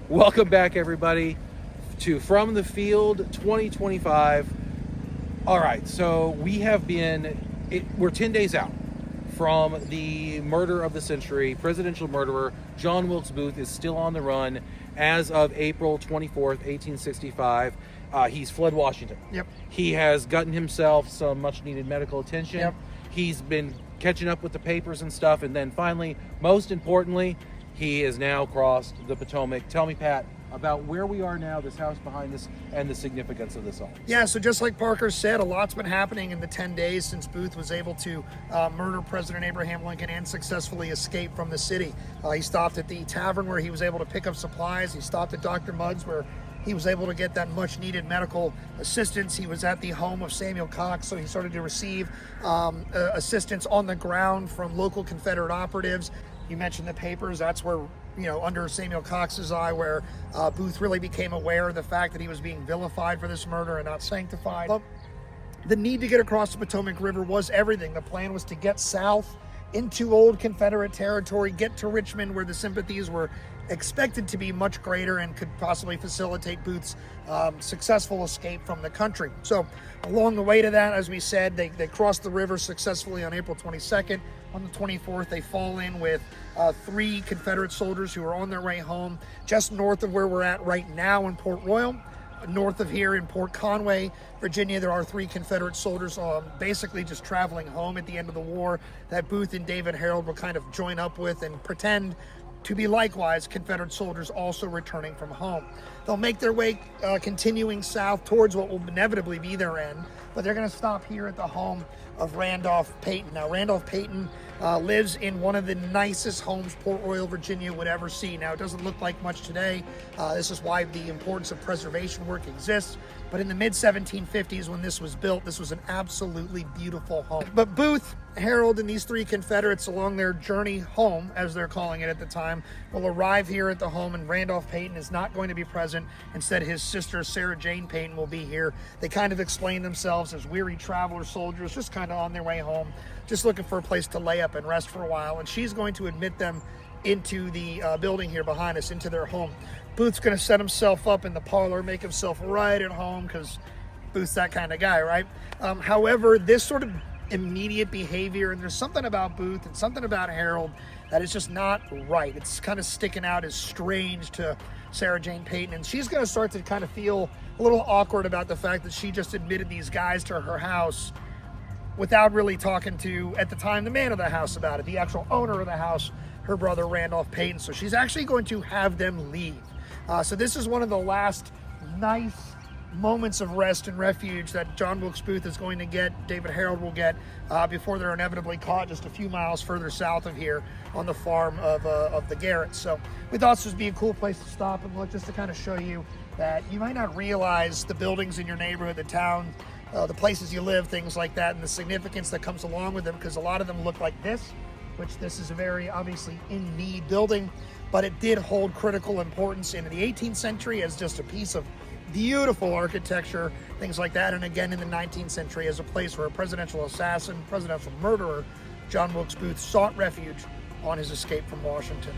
Welcome back, everybody, to From the Field 2025. All right, so we're 10 days out from the murder of the century. Presidential murderer John Wilkes Booth is still on the run as of April 24th, 1865. He's fled Washington. Yep. He has gotten himself some much-needed medical attention. Yep. He's been catching up with the papers and stuff, and then finally, most importantly, he has now crossed the Potomac. Tell me, Pat, about where we are now, this house behind us, and the significance of this all. Yeah, so just like Parker said, a lot's been happening in the 10 days since Booth was able to murder President Abraham Lincoln and successfully escape from the city. He stopped at the tavern where he was able to pick up supplies. He stopped at Dr. Mudd's where he was able to get that much needed medical assistance. He was at the home of Samuel Cox, so he started to receive assistance on the ground from local Confederate operatives. You mentioned the papers. That's where, under Samuel Cox's eye, where Booth really became aware of the fact that he was being vilified for this murder and not sanctified. But the need to get across the Potomac River was everything. The plan was to get south into old Confederate territory, get to Richmond, where the sympathies were expected to be much greater and could possibly facilitate Booth's successful escape from the country. So along the way to that, as we said, they crossed the river successfully on April 22nd. On the 24th, they fall in with 3 Confederate soldiers who are on their way home just north of where we're at right now in Port Royal. North of here in Port Conway, Virginia, there are 3 Confederate soldiers basically just traveling home at the end of the war that Booth and David Harold will kind of join up with and pretend to be likewise Confederate soldiers also returning from home. They'll make their way continuing south towards what will inevitably be their end, but they're going to stop here at the home of Randolph Peyton. Now, Randolph Peyton lives in one of the nicest homes Port Royal, Virginia would ever see. Now, it doesn't look like much today. This is why the importance of preservation work exists. But in the mid-1750s, when this was built, this was an absolutely beautiful home. But Booth, Harold, and these 3 Confederates along their journey home, as they're calling it at the time, will arrive here at the home, and Randolph Peyton is not going to be present. Instead, his sister, Sarah Jane Peyton, will be here. They kind of explain themselves as weary traveler soldiers, just kind of on their way home, just looking for a place to lay up and rest for a while. And she's going to admit them into the building here behind us, into their home. Booth's going to set himself up in the parlor, make himself right at home, because Booth's that kind of guy, right? However, this sort of immediate behavior, and there's something about Booth and something about Harold that is just not right. It's kind of sticking out as strange to Sarah Jane Peyton, and she's going to start to kind of feel a little awkward about the fact that she just admitted these guys to her house without really talking to, at the time, the man of the house about it, the actual owner of the house, her brother Randolph Peyton. So she's actually going to have them leave. So this is one of the last nice moments of rest and refuge that John Wilkes Booth is going to get, David Harold will get, before they're inevitably caught just a few miles further south of here on the farm of the Garretts. So we thought this would be a cool place to stop and look, just to kind of show you that you might not realize the buildings in your neighborhood, the town, the places you live, things like that, and the significance that comes along with them, because a lot of them look like this, which this is a very obviously in-need building, but it did hold critical importance in the 18th century as just a piece of beautiful architecture, things like that, and again in the 19th century as a place where a presidential assassin, presidential murderer, John Wilkes Booth, sought refuge on his escape from Washington.